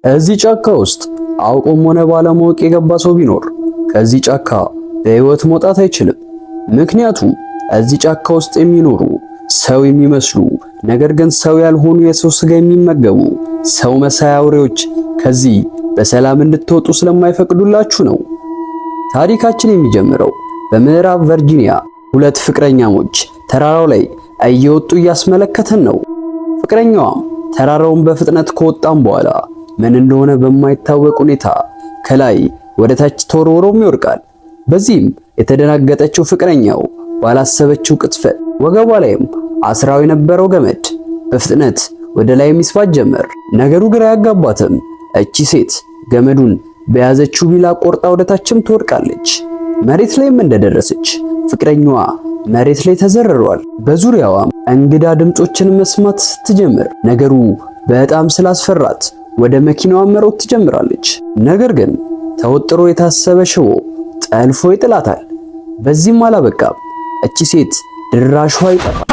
እዚህ ጫካ ውስጥ አውቆም ሆነ ባለማወቅ የገባ ሰው ቢኖር ከዚህ ጫካ በሕይወት መውጣት አይችልም። ምክንያቱም እዚህ ጫካ ውስጥ የሚኖሩ ሰው የሚመስሉ ነገር ግን ሰው ያልሆኑ የሰው ስጋ የሚመገቡ ሰው መሳይ አውሬዎች ከዚህ በሰላም እንድትወጡ ስለማይፈቅዱላችሁ ነው። ታሪካችን የሚጀምረው በምዕራብ ቨርጂኒያ ሁለት ፍቅረኛሞች ተራራው ላይ እየወጡ እያስመለከተን ነው። ፍቅረኛዋም ተራራውን በፍጥነት ከወጣም በኋላ ምን እንደሆነ በማይታወቅ ሁኔታ ከላይ ወደ ታች ተወርውሮም ይወድቃል። በዚህም የተደናገጠችው ፍቅረኛው ባላሰበችው ቅጥፈት ወገቧ ላይም አስራው የነበረው ገመድ በፍጥነት ወደ ላይ ሚስፋት ጀመር። ነገሩ ግራ ያጋባትም እቺ ሴት ገመዱን በያዘችው ቢላ ቆርጣ ወደ ታችም ትወድቃለች። መሬት ላይም እንደደረሰች ፍቅረኛዋ መሬት ላይ ተዘርሯል። በዙሪያዋም እንግዳ ድምጾችን መስማት ስትጀምር ነገሩ በጣም ስላስፈራት ወደ መኪናዋ መሮጥ ትጀምራለች። ነገር ግን ተወጥሮ የታሰበ ሽቦ ጠልፎ ይጥላታል። በዚህም አላበቃም። እቺ ሴት ድራሿ ይጠፋል።